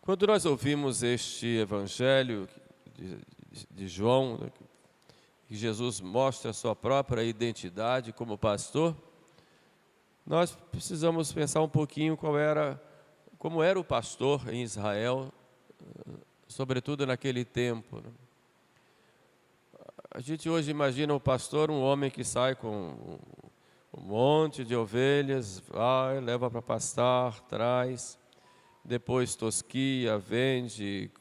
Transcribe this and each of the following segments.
Quando nós ouvimos este evangelho de João, né, que Jesus mostra a sua própria identidade como pastor, nós precisamos pensar um pouquinho como era o pastor em Israel, sobretudo naquele tempo, né? A gente hoje imagina o pastor, um homem que sai com um monte de ovelhas, vai, leva para pastar, traz, depois tosquia, vende,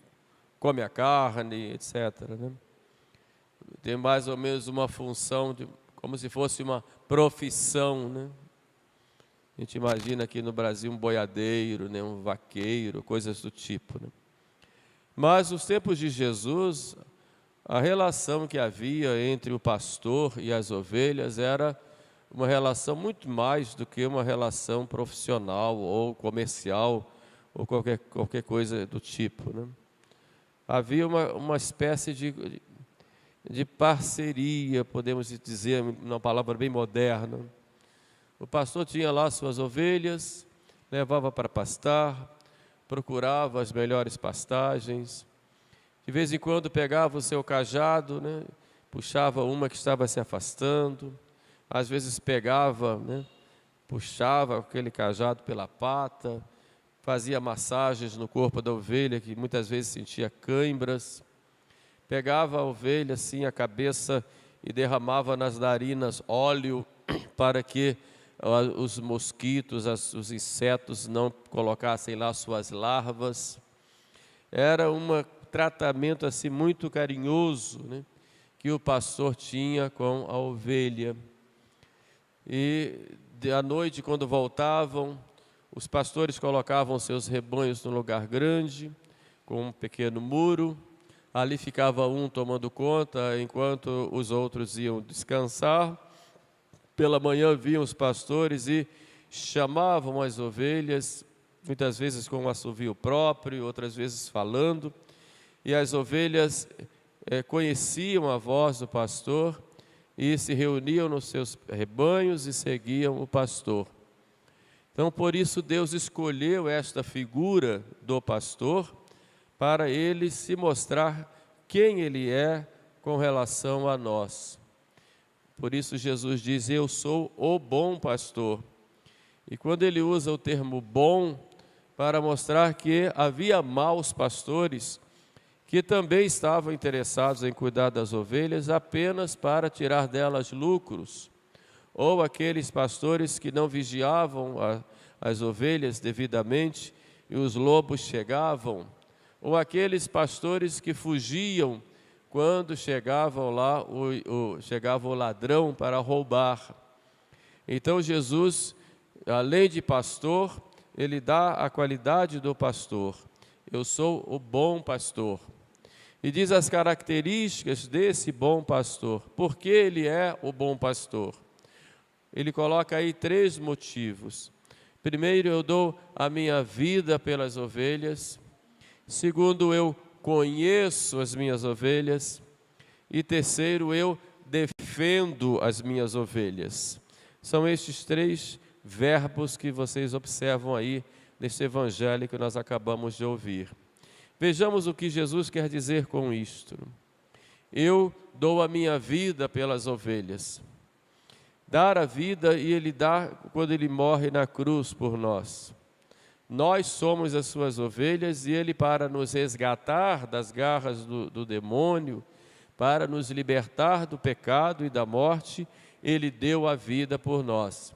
come a carne, etc., né? Tem mais ou menos uma função, como se fosse uma profissão, né? A gente imagina aqui no Brasil um boiadeiro, né? Um vaqueiro, coisas do tipo, né? Mas nos tempos de Jesus, a relação que havia entre o pastor e as ovelhas era uma relação muito mais do que uma relação profissional ou comercial ou qualquer coisa do tipo, né? Havia uma espécie de parceria, podemos dizer, uma palavra bem moderna. O pastor tinha lá suas ovelhas, levava para pastar, procurava as melhores pastagens. De vez em quando pegava o seu cajado, né, puxava uma que estava se afastando. Às vezes pegava, né, puxava aquele cajado pela pata, fazia massagens no corpo da ovelha, que muitas vezes sentia cãibras. Pegava a ovelha assim, a cabeça, e derramava nas narinas óleo para que os mosquitos, os insetos não colocassem lá suas larvas. Era um tratamento assim muito carinhoso, né, que o pastor tinha com a ovelha. E à noite, quando voltavam, os pastores colocavam seus rebanhos num lugar grande, com um pequeno muro. Ali ficava um tomando conta, enquanto os outros iam descansar. Pela manhã vinham os pastores e chamavam as ovelhas, muitas vezes com um assovio próprio, outras vezes falando. E as ovelhas conheciam a voz do pastor e se reuniam nos seus rebanhos e seguiam o pastor. Então, por isso, Deus escolheu esta figura do pastor para ele se mostrar quem ele é com relação a nós. Por isso, Jesus diz: eu sou o bom pastor. E quando ele usa o termo bom, para mostrar que havia maus pastores que também estavam interessados em cuidar das ovelhas apenas para tirar delas lucros, ou aqueles pastores que não vigiavam as ovelhas devidamente e os lobos chegavam, ou aqueles pastores que fugiam quando chegavam lá chegava o ladrão para roubar. Então Jesus, além de pastor, ele dá a qualidade do pastor. Eu sou o bom pastor. E diz as características desse bom pastor. Por que ele é o bom pastor? Ele coloca aí 3 motivos. Primeiro, eu dou a minha vida pelas ovelhas. Segundo, eu conheço as minhas ovelhas. E terceiro, eu defendo as minhas ovelhas. São estes 3 verbos que vocês observam aí neste evangelho que nós acabamos de ouvir. Vejamos o que Jesus quer dizer com isto. Eu dou a minha vida pelas ovelhas. Dar a vida, e ele dá quando ele morre na cruz por nós. Nós somos as suas ovelhas e ele, para nos resgatar das garras do demônio, para nos libertar do pecado e da morte, ele deu a vida por nós.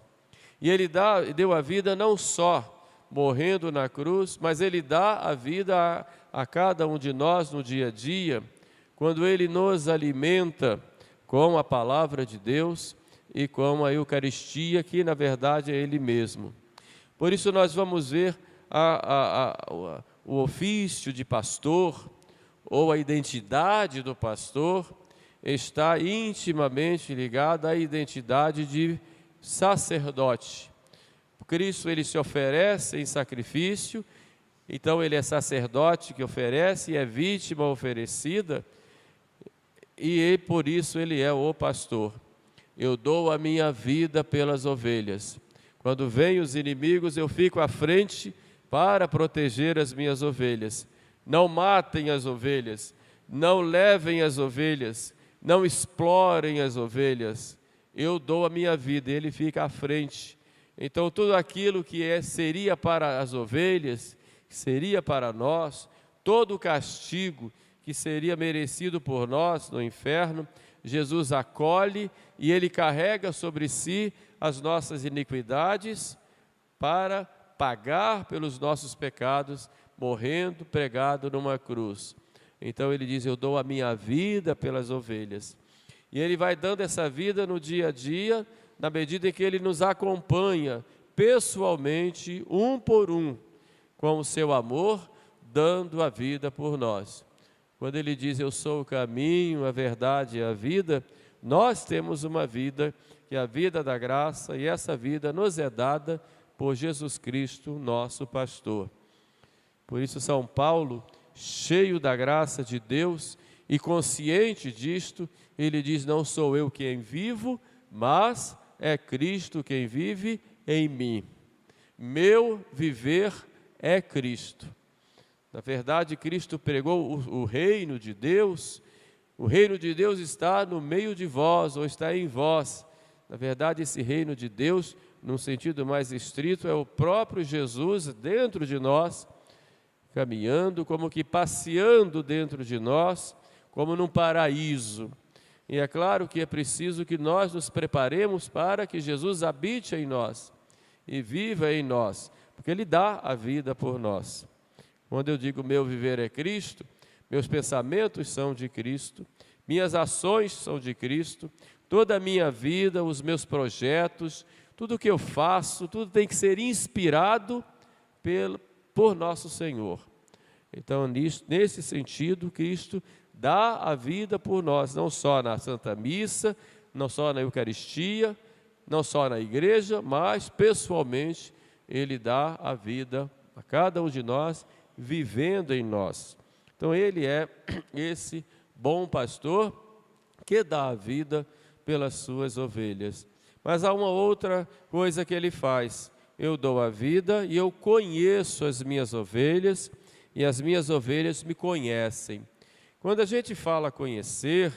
E ele deu a vida não só morrendo na cruz, mas ele dá a vida a cada um de nós no dia a dia, quando ele nos alimenta com a palavra de Deus e com a Eucaristia, que na verdade é ele mesmo. Por isso nós vamos ver o ofício de pastor, ou a identidade do pastor, está intimamente ligada à identidade de sacerdote. Cristo, ele se oferece em sacrifício, então ele é sacerdote que oferece e é vítima oferecida, e por isso ele é o pastor. Eu dou a minha vida pelas ovelhas. Quando vêm os inimigos, eu fico à frente para proteger as minhas ovelhas. Não matem as ovelhas, não levem as ovelhas, não explorem as ovelhas. Eu dou a minha vida, ele fica à frente. Então, tudo aquilo que seria para as ovelhas, que seria para nós, todo o castigo que seria merecido por nós no inferno, Jesus acolhe e ele carrega sobre si as nossas iniquidades para pagar pelos nossos pecados, morrendo pregado numa cruz. Então ele diz: eu dou a minha vida pelas ovelhas. E ele vai dando essa vida no dia a dia, na medida em que ele nos acompanha pessoalmente, um por um, com o seu amor, dando a vida por nós. Quando ele diz: eu sou o caminho, a verdade e a vida, nós temos uma vida, que é a vida da graça, e essa vida nos é dada por Jesus Cristo, nosso pastor. Por isso São Paulo, cheio da graça de Deus e consciente disto, ele diz: não sou eu quem vivo, mas é Cristo quem vive em mim. Meu viver é Cristo. Na verdade, Cristo pregou o reino de Deus. O reino de Deus está no meio de vós, ou está em vós. Na verdade, esse reino de Deus, num sentido mais estrito, é o próprio Jesus dentro de nós, caminhando, como que passeando dentro de nós, como num paraíso. E é claro que é preciso que nós nos preparemos para que Jesus habite em nós e viva em nós, porque Ele dá a vida por nós. Quando eu digo meu viver é Cristo, meus pensamentos são de Cristo, minhas ações são de Cristo, toda a minha vida, os meus projetos, tudo que eu faço, tudo tem que ser inspirado por nosso Senhor. Então, nesse sentido, Cristo dá a vida por nós, não só na Santa Missa, não só na Eucaristia, não só na igreja, mas pessoalmente Ele dá a vida a cada um de nós, vivendo em nós. Então ele é esse bom pastor que dá a vida pelas suas ovelhas. Mas há uma outra coisa que ele faz: eu dou a vida e eu conheço as minhas ovelhas e as minhas ovelhas me conhecem. Quando a gente fala conhecer,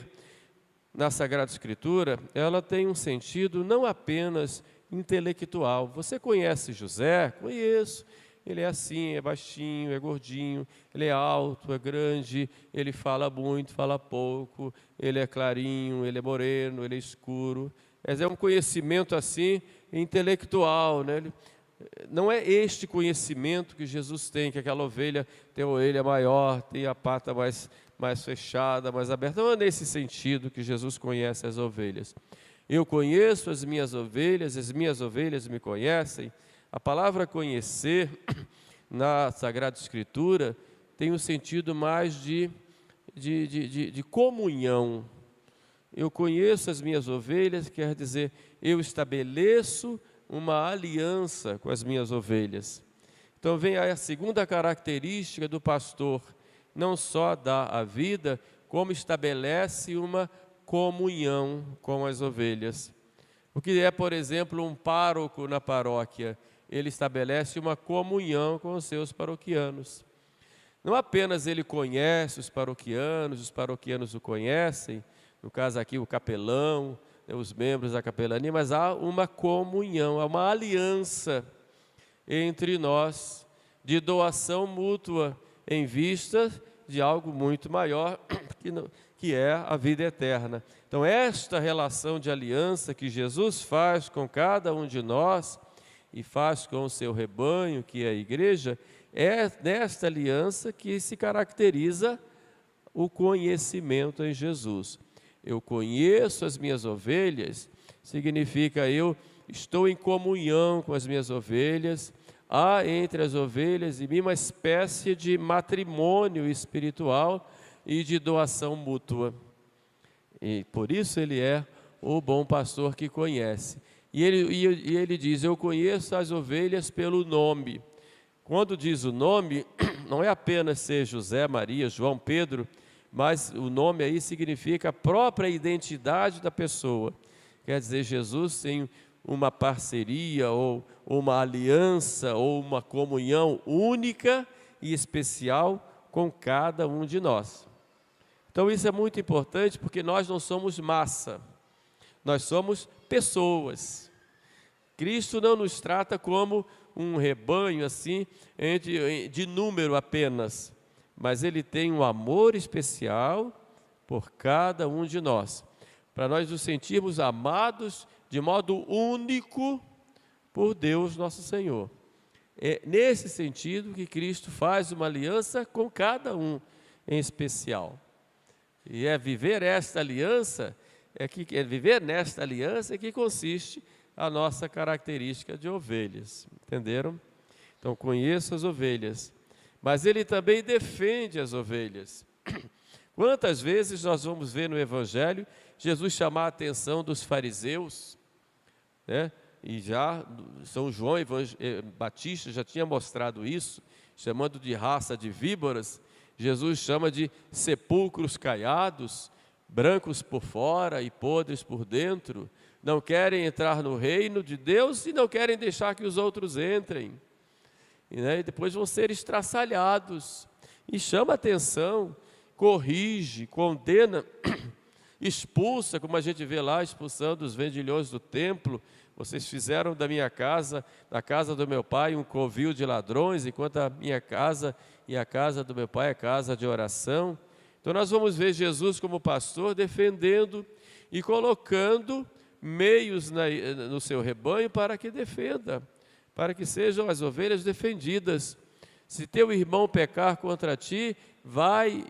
na Sagrada Escritura, ela tem um sentido não apenas intelectual. Você conhece José? Conheço. Ele é assim, é baixinho, é gordinho, ele é alto, é grande, ele fala muito, fala pouco, ele é clarinho, ele é moreno, ele é escuro. Mas é um conhecimento assim intelectual, né? Não é este conhecimento que Jesus tem, que aquela ovelha tem a orelha maior, tem a pata mais fechada, mais aberta. Não é nesse sentido que Jesus conhece as ovelhas. Eu conheço as minhas ovelhas me conhecem. A palavra conhecer, na Sagrada Escritura, tem um sentido mais de comunhão. Eu conheço as minhas ovelhas, quer dizer, eu estabeleço uma aliança com as minhas ovelhas. Então vem aí a segunda característica do pastor: não só dá a vida, como estabelece uma comunhão com as ovelhas. O que é, por exemplo, um pároco na paróquia? Ele estabelece uma comunhão com os seus paroquianos. Não apenas ele conhece os paroquianos o conhecem, no caso aqui o capelão, os membros da capelania, mas há uma comunhão, há uma aliança entre nós, de doação mútua, em vista de algo muito maior, que é a vida eterna. Então, esta relação de aliança que Jesus faz com cada um de nós, e faz com o seu rebanho, que é a igreja, é nesta aliança que se caracteriza o conhecimento em Jesus. Eu conheço as minhas ovelhas, significa eu estou em comunhão com as minhas ovelhas, há entre as ovelhas e mim uma espécie de matrimônio espiritual e de doação mútua. E por isso ele é o bom pastor que conhece. E ele diz: eu conheço as ovelhas pelo nome. Quando diz o nome, não é apenas ser José, Maria, João, Pedro, mas o nome aí significa a própria identidade da pessoa. Quer dizer, Jesus tem uma parceria, ou uma aliança, ou uma comunhão única e especial com cada um de nós. Então isso é muito importante, porque nós não somos massa, nós somos pessoas. Cristo não nos trata como um rebanho assim, de número apenas, mas Ele tem um amor especial por cada um de nós, para nós nos sentirmos amados de modo único por Deus nosso Senhor. É nesse sentido que Cristo faz uma aliança com cada um em especial. E viver nesta aliança é que consiste a nossa característica de ovelhas. Entenderam? Então, conheça as ovelhas, mas Ele também defende as ovelhas. Quantas vezes nós vamos ver no Evangelho Jesus chamar a atenção dos fariseus, né? E já São João Batista já tinha mostrado isso, chamando de raça de víboras. Jesus chama de sepulcros caiados, brancos por fora e podres por dentro. Não querem entrar no reino de Deus e não querem deixar que os outros entrem. E depois vão ser estraçalhados. E chama atenção, corrige, condena, expulsa, como a gente vê lá, expulsando os vendilhões do templo. Vocês fizeram da minha casa, da casa do meu pai, um covil de ladrões, enquanto a minha casa e a casa do meu pai é casa de oração. Então nós vamos ver Jesus como pastor defendendo e colocando meios no seu rebanho para que defenda, para que sejam as ovelhas defendidas. Se teu irmão pecar contra ti, vai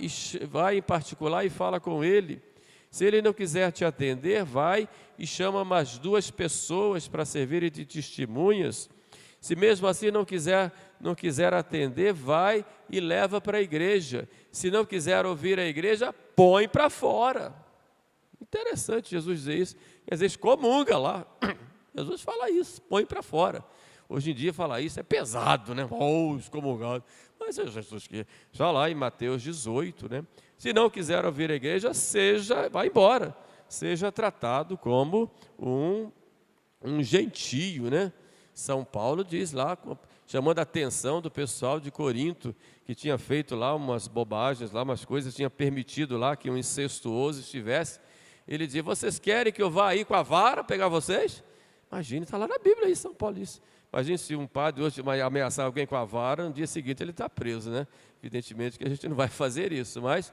em particular e fala com ele. Se ele não quiser te atender, vai e chama mais 2 pessoas para servirem de testemunhas. Se mesmo assim não quiser atender, vai e leva para a igreja. Se não quiser ouvir a igreja, põe para fora. Interessante Jesus dizer isso. Às vezes comunga lá. Jesus fala isso, põe para fora. Hoje em dia falar isso é pesado, né? Excomungado. Mas é Jesus que já lá em Mateus 18, né? Se não quiser ouvir a igreja, vai embora. Seja tratado como um gentio, né? São Paulo diz lá, chamando a atenção do pessoal de Corinto, que tinha feito lá umas bobagens, lá umas coisas, tinha permitido lá que um incestuoso estivesse. Ele dizia: vocês querem que eu vá aí com a vara pegar vocês? Imagine, está lá na Bíblia aí, São Paulo isso. Imagine se um padre hoje ameaçar alguém com a vara, no dia seguinte ele está preso, né? Evidentemente que a gente não vai fazer isso, mas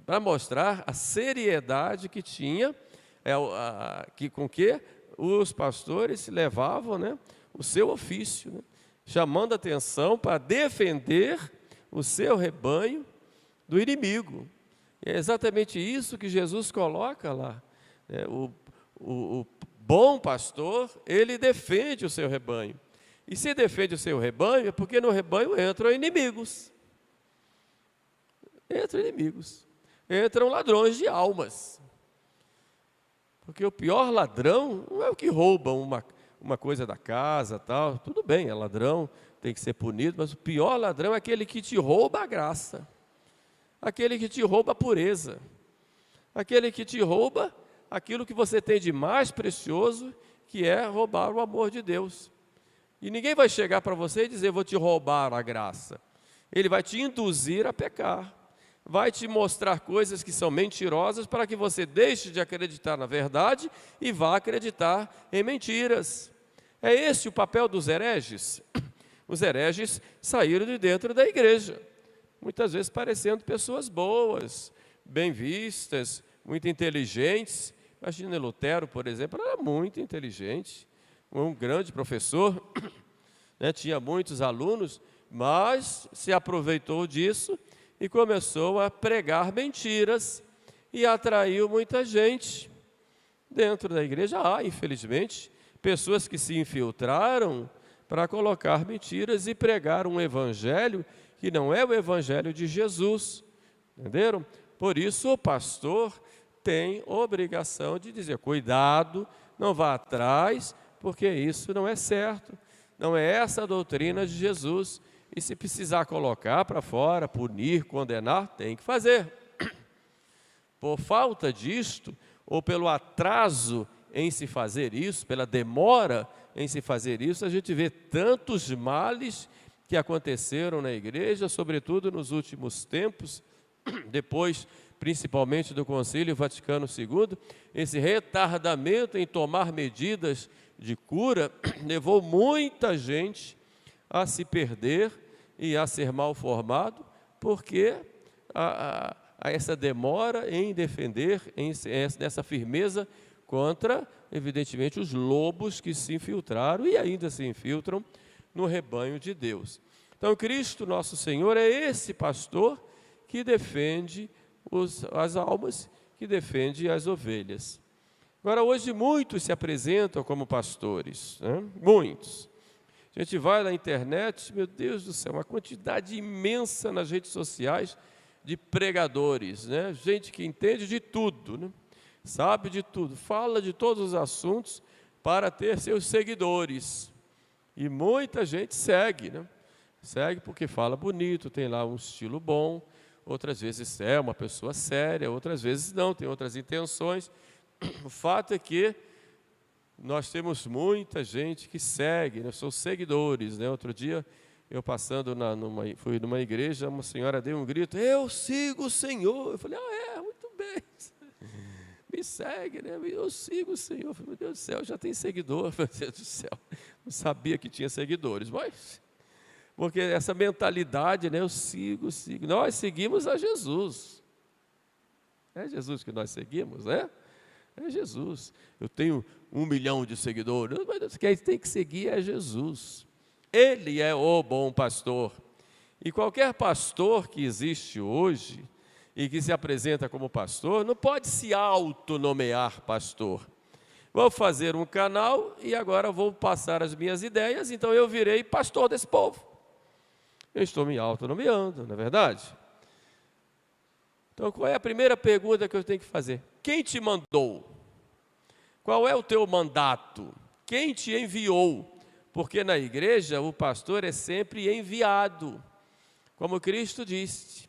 para mostrar a seriedade que tinha, com que os pastores levavam, né, o seu ofício, né, chamando a atenção para defender o seu rebanho do inimigo. E é exatamente isso que Jesus coloca lá. O bom pastor, ele defende o seu rebanho. E se defende o seu rebanho, é porque no rebanho entram inimigos. Entram ladrões de almas. Porque o pior ladrão não é o que rouba uma coisa da casa, tal. Tudo bem, é ladrão, tem que ser punido, mas o pior ladrão é aquele que te rouba a graça, aquele que te rouba a pureza, aquele que te rouba aquilo que você tem de mais precioso, que é roubar o amor de Deus. E ninguém vai chegar para você e dizer: vou te roubar a graça. Ele vai te induzir a pecar, vai te mostrar coisas que são mentirosas para que você deixe de acreditar na verdade e vá acreditar em mentiras. É esse o papel dos hereges. Os hereges saíram de dentro da igreja, muitas vezes parecendo pessoas boas, bem vistas, muito inteligentes. Imagina Lutero, por exemplo, era muito inteligente, um grande professor, né, tinha muitos alunos, mas se aproveitou disso e começou a pregar mentiras e atraiu muita gente dentro da igreja. Infelizmente, pessoas que se infiltraram para colocar mentiras e pregar um evangelho que não é o evangelho de Jesus. Entenderam? Por isso o pastor tem obrigação de dizer: cuidado, não vá atrás, porque isso não é certo, não é essa a doutrina de Jesus. E se precisar colocar para fora, punir, condenar, tem que fazer. Por falta disto, ou pelo atraso em se fazer isso, pela demora em se fazer isso, a gente vê tantos males que aconteceram na igreja, sobretudo nos últimos tempos, depois principalmente do Concílio Vaticano II, esse retardamento em tomar medidas de cura levou muita gente a se perder e a ser mal formado, porque a essa demora em defender, nessa firmeza contra, evidentemente, os lobos que se infiltraram e ainda se infiltram no rebanho de Deus. Então, Cristo, nosso Senhor, é esse pastor que defende as almas, que defende as ovelhas. Agora, hoje muitos se apresentam como pastores, né? Muitos. A gente vai na internet, meu Deus do céu, uma quantidade imensa nas redes sociais de pregadores, né? Gente que entende de tudo, né? Sabe de tudo, fala de todos os assuntos para ter seus seguidores. E muita gente segue, né? Segue porque fala bonito, tem lá um estilo bom, outras vezes é uma pessoa séria, outras vezes não, tem outras intenções. O fato é que nós temos muita gente que segue, né? São seguidores, né? Outro dia, eu passando, fui numa igreja, uma senhora deu um grito, eu sigo o Senhor. Eu falei, muito bem, me segue, né? Eu sigo o Senhor. Eu falei, meu Deus do céu, já tem seguidor. Meu Deus do céu, não sabia que tinha seguidores, mas... Porque essa mentalidade, né? Eu sigo. Nós seguimos a Jesus. É Jesus que nós seguimos, né? É Jesus. Eu tenho 1 milhão de seguidores, mas quem tem que seguir é Jesus. Ele é o bom pastor. E qualquer pastor que existe hoje e que se apresenta como pastor, não pode se autonomear pastor. Vou fazer um canal e agora vou passar as minhas ideias, então eu virei pastor desse povo. Eu estou me autonomeando, não é verdade? Então, qual é a primeira pergunta que eu tenho que fazer? Quem te mandou? Qual é o teu mandato? Quem te enviou? Porque na igreja o pastor é sempre enviado, como Cristo disse.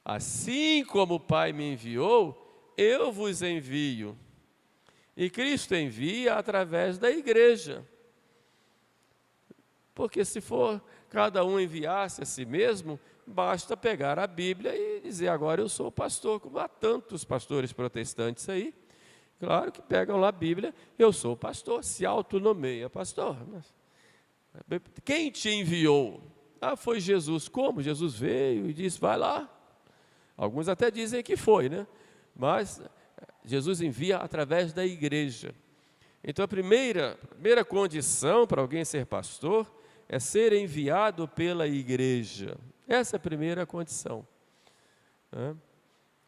Assim como o Pai me enviou, eu vos envio. E Cristo envia através da igreja. Porque se for cada um enviasse a si mesmo, basta pegar a Bíblia e dizer, agora eu sou pastor, como há tantos pastores protestantes aí, claro que pegam lá a Bíblia, eu sou pastor, se autonomeia pastor. Quem te enviou? Foi Jesus. Como? Jesus veio e disse, vai lá. Alguns até dizem que foi, né? Mas Jesus envia através da igreja. Então a primeira condição para alguém ser pastor é ser enviado pela igreja. Essa é a primeira condição.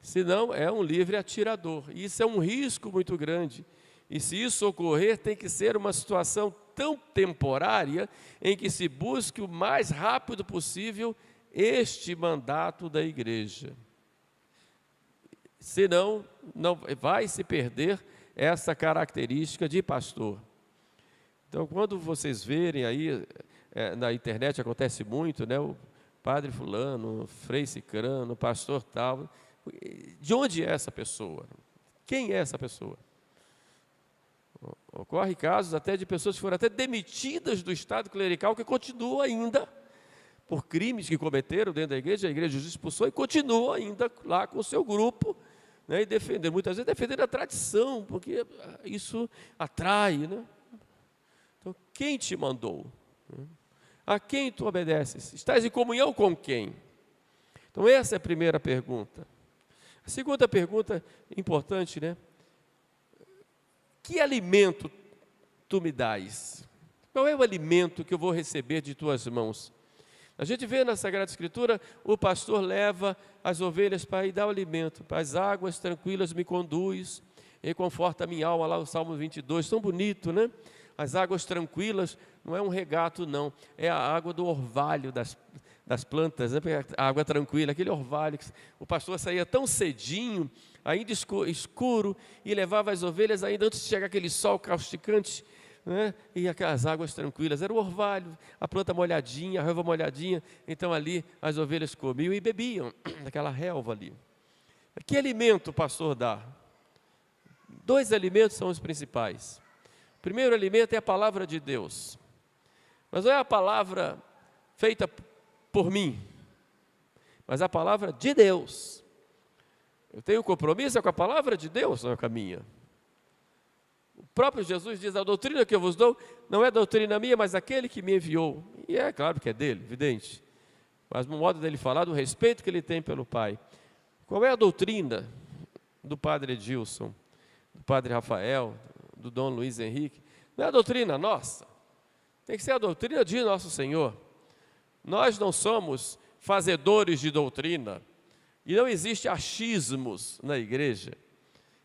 Senão é um livre atirador. E isso é um risco muito grande. E se isso ocorrer, tem que ser uma situação tão temporária em que se busque o mais rápido possível este mandato da igreja. Senão, não vai se perder essa característica de pastor. Então, quando vocês verem aí, na internet acontece muito, né? O padre fulano, frei cicrano, pastor tal. De onde é essa pessoa? Quem é essa pessoa? Ocorre casos até de pessoas que foram até demitidas do estado clerical, que continuam ainda, por crimes que cometeram dentro da igreja, a igreja os expulsou e continuam ainda lá com o seu grupo, né, e defendendo, muitas vezes defendendo a tradição, porque isso atrai, né? Então, quem te mandou? A quem tu obedeces? Estás em comunhão com quem? Então, essa é a primeira pergunta. A segunda pergunta, importante, né? Que alimento tu me dás? Qual é o alimento que eu vou receber de tuas mãos? A gente vê na Sagrada Escritura, o pastor leva as ovelhas para ir dar o alimento. Para as águas tranquilas me conduz, e conforta a minha alma, lá o Salmo 22, tão bonito, né? As águas tranquilas não é um regato, não. É a água do orvalho das plantas, né? A água tranquila, aquele orvalho. O pastor saía tão cedinho, ainda escuro, e levava as ovelhas ainda antes de chegar aquele sol causticante, né? E aquelas águas tranquilas. Era o orvalho, a planta molhadinha, a relva molhadinha. Então ali as ovelhas comiam e bebiam daquela relva ali. Que alimento o pastor dá? Dois alimentos são os principais. O primeiro alimento é a palavra de Deus. Mas não é a palavra feita por mim, mas a palavra de Deus. Eu tenho compromisso com a palavra de Deus, não é com a minha. O próprio Jesus diz, a doutrina que eu vos dou não é doutrina minha, mas aquele que me enviou. E é claro que é dele, evidente. Mas no modo dele falar, do respeito que ele tem pelo Pai. Qual é a doutrina do Padre Edilson, do Padre Rafael, do Dom Luiz Henrique? Não é a doutrina nossa. Tem que ser a doutrina de nosso Senhor. Nós não somos fazedores de doutrina. E não existe achismos na igreja.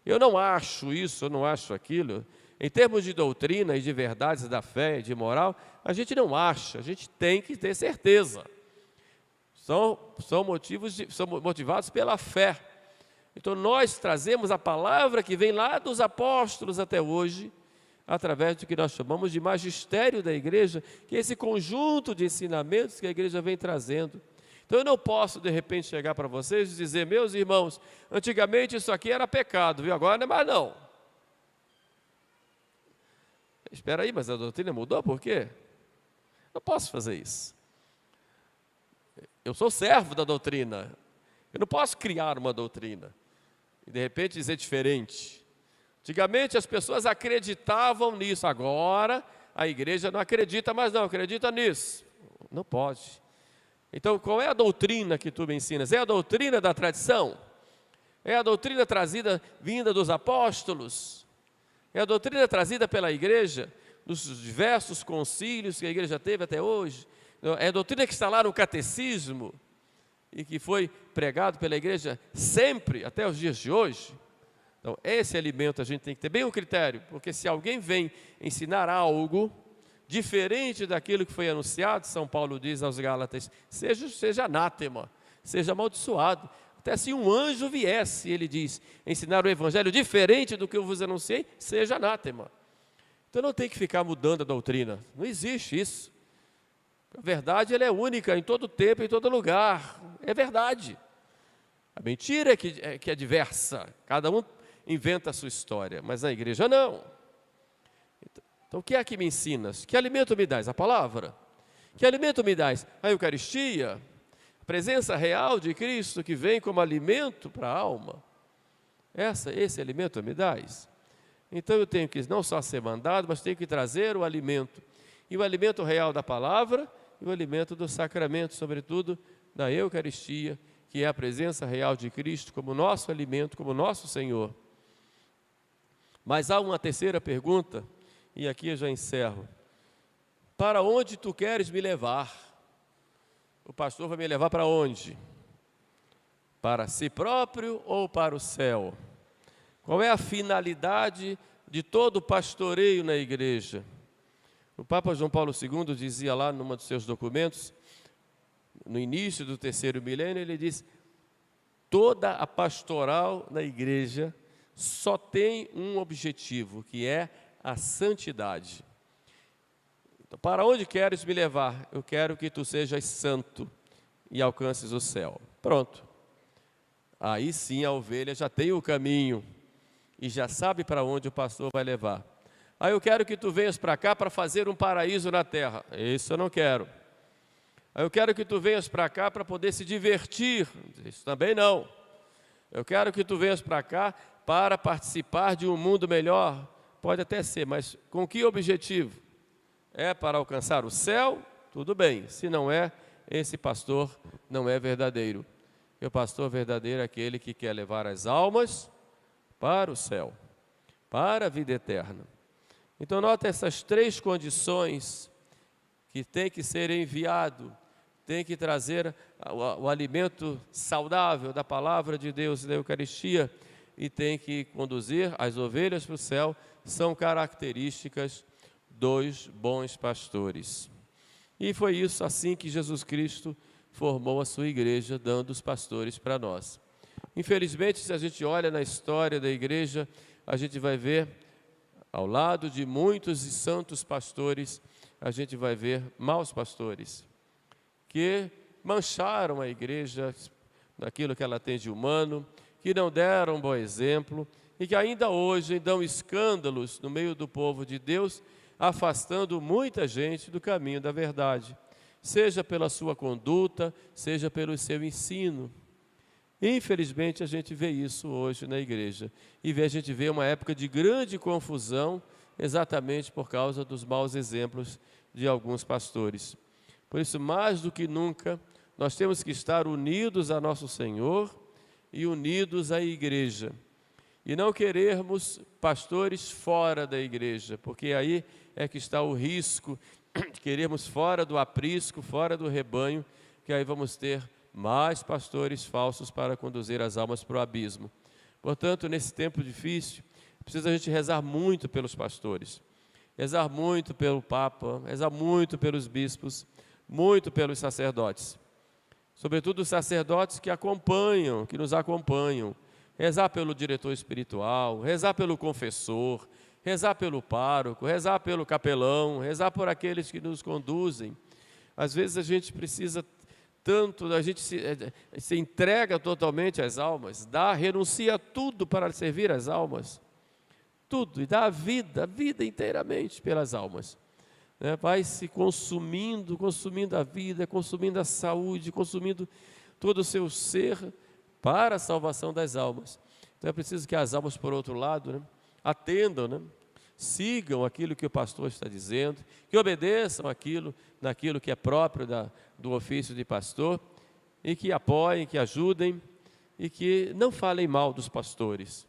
Eu não acho isso, eu não acho aquilo. Em termos de doutrina e de verdades da fé e de moral, a gente não acha, a gente tem que ter certeza. São motivados pela fé. Então nós trazemos a palavra que vem lá dos apóstolos até hoje, através do que nós chamamos de magistério da igreja, que é esse conjunto de ensinamentos que a igreja vem trazendo. Então eu não posso de repente chegar para vocês e dizer, meus irmãos, antigamente isso aqui era pecado, viu? Agora não é mais não. Espera aí, mas a doutrina mudou, por quê? Não posso fazer isso. Eu sou servo da doutrina. Eu não posso criar uma doutrina e de repente dizer diferente. Antigamente as pessoas acreditavam nisso, agora a igreja não acredita mais não, acredita nisso. Não pode. Então, qual é a doutrina que tu me ensinas? É a doutrina da tradição? É a doutrina trazida, vinda dos apóstolos? É a doutrina trazida pela igreja, dos diversos concílios que a igreja teve até hoje? É a doutrina que está lá no catecismo e que foi pregado pela igreja sempre, até os dias de hoje? Então, esse alimento a gente tem que ter bem o critério, porque se alguém vem ensinar algo diferente daquilo que foi anunciado, São Paulo diz aos Gálatas, seja anátema, seja amaldiçoado. Até se um anjo viesse, ele diz, ensinar o evangelho diferente do que eu vos anunciei, seja anátema. Então não tem que ficar mudando a doutrina, não existe isso. A verdade ela é única em todo tempo, em todo lugar, é verdade. A mentira é que é diversa, cada um inventa a sua história, mas a igreja não. Então, o que é que me ensinas? Que alimento me dás? A palavra. Que alimento me dás? A Eucaristia, a presença real de Cristo que vem como alimento para a alma. Esse alimento me dás? Então, eu tenho que não só ser mandado, mas tenho que trazer o alimento. E o alimento real da palavra e o alimento do sacramento, sobretudo da Eucaristia, que é a presença real de Cristo como nosso alimento, como nosso Senhor. Mas há uma terceira pergunta, e aqui eu já encerro. Para onde tu queres me levar? O pastor vai me levar para onde? Para si próprio ou para o céu? Qual é a finalidade de todo o pastoreio na igreja? O Papa João Paulo II dizia lá num dos seus documentos, no início do terceiro milênio, ele diz, toda a pastoral na igreja só tem um objetivo, que é a santidade. Então, para onde queres me levar? Eu quero que tu sejas santo e alcances o céu. Pronto. Aí sim a ovelha já tem o caminho e já sabe para onde o pastor vai levar. Aí eu quero que tu venhas para cá para fazer um paraíso na terra. Isso eu não quero. Aí eu quero que tu venhas para cá para poder se divertir. Isso também não. Eu quero que tu venhas para cá para participar de um mundo melhor. Pode até ser, mas com que objetivo? É para alcançar o céu? Tudo bem. Se não é, esse pastor não é verdadeiro. E o pastor verdadeiro é aquele que quer levar as almas para o céu, para a vida eterna. Então, nota essas três condições que tem que ser enviado, tem que trazer o alimento saudável da palavra de Deus e da Eucaristia e tem que conduzir as ovelhas para o céu, são características dos bons pastores. E foi isso assim que Jesus Cristo formou a sua igreja, dando os pastores para nós. Infelizmente, se a gente olha na história da igreja, a gente vai ver, ao lado de muitos e santos pastores, a gente vai ver maus pastores, que mancharam a igreja daquilo que ela tem de humano, que não deram um bom exemplo, e que ainda hoje dão escândalos no meio do povo de Deus, afastando muita gente do caminho da verdade, seja pela sua conduta, seja pelo seu ensino. Infelizmente, a gente vê isso hoje na igreja, e a gente vê uma época de grande confusão, exatamente por causa dos maus exemplos de alguns pastores. Por isso, mais do que nunca, nós temos que estar unidos a nosso Senhor e unidos à igreja, e não querermos pastores fora da igreja, porque aí é que está o risco de querermos fora do aprisco, fora do rebanho, que aí vamos ter mais pastores falsos para conduzir as almas para o abismo. Portanto, nesse tempo difícil, precisa a gente rezar muito pelos pastores, rezar muito pelo Papa, rezar muito pelos bispos, muito pelos sacerdotes, sobretudo os sacerdotes que acompanham, que nos acompanham, rezar pelo diretor espiritual, rezar pelo confessor, rezar pelo pároco, rezar pelo capelão, rezar por aqueles que nos conduzem. Às vezes a gente precisa tanto, a gente se entrega totalmente às almas, renuncia a tudo para servir as almas, tudo, e dá a vida inteiramente pelas almas. Vai se consumindo a vida, consumindo a saúde, consumindo todo o seu ser para a salvação das almas. Então é preciso que as almas, por outro lado, atendam, sigam aquilo que o pastor está dizendo, que obedeçam naquilo que é próprio do ofício de pastor, e que apoiem, que ajudem, e que não falem mal dos pastores.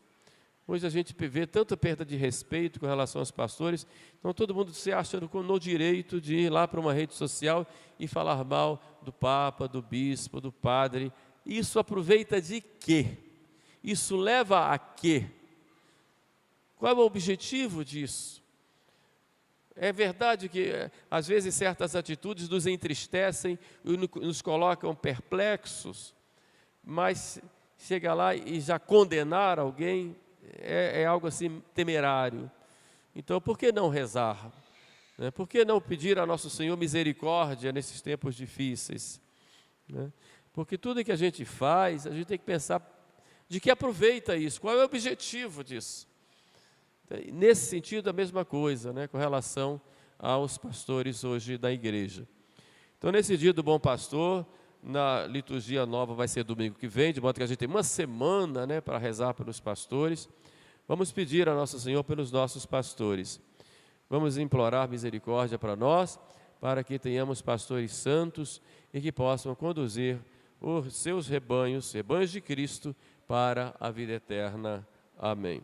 Hoje a gente vê tanta perda de respeito com relação aos pastores, então todo mundo se acha no direito de ir lá para uma rede social e falar mal do Papa, do Bispo, do Padre. Isso aproveita de quê? Isso leva a quê? Qual é o objetivo disso? É verdade que às vezes certas atitudes nos entristecem e nos colocam perplexos, mas chega lá e já condenar alguém é algo assim temerário. Então, por que não rezar? Por que não pedir a nosso Senhor misericórdia nesses tempos difíceis? Porque tudo que a gente faz, a gente tem que pensar de que aproveita isso, qual é o objetivo disso. Nesse sentido, a mesma coisa, com relação aos pastores hoje da igreja. Então, nesse dia do Bom Pastor, na liturgia nova vai ser domingo que vem, de modo que a gente tem uma semana para rezar pelos pastores. Vamos pedir a nosso Senhor pelos nossos pastores. Vamos implorar misericórdia para nós, para que tenhamos pastores santos e que possam conduzir os seus rebanhos de Cristo, para a vida eterna. Amém.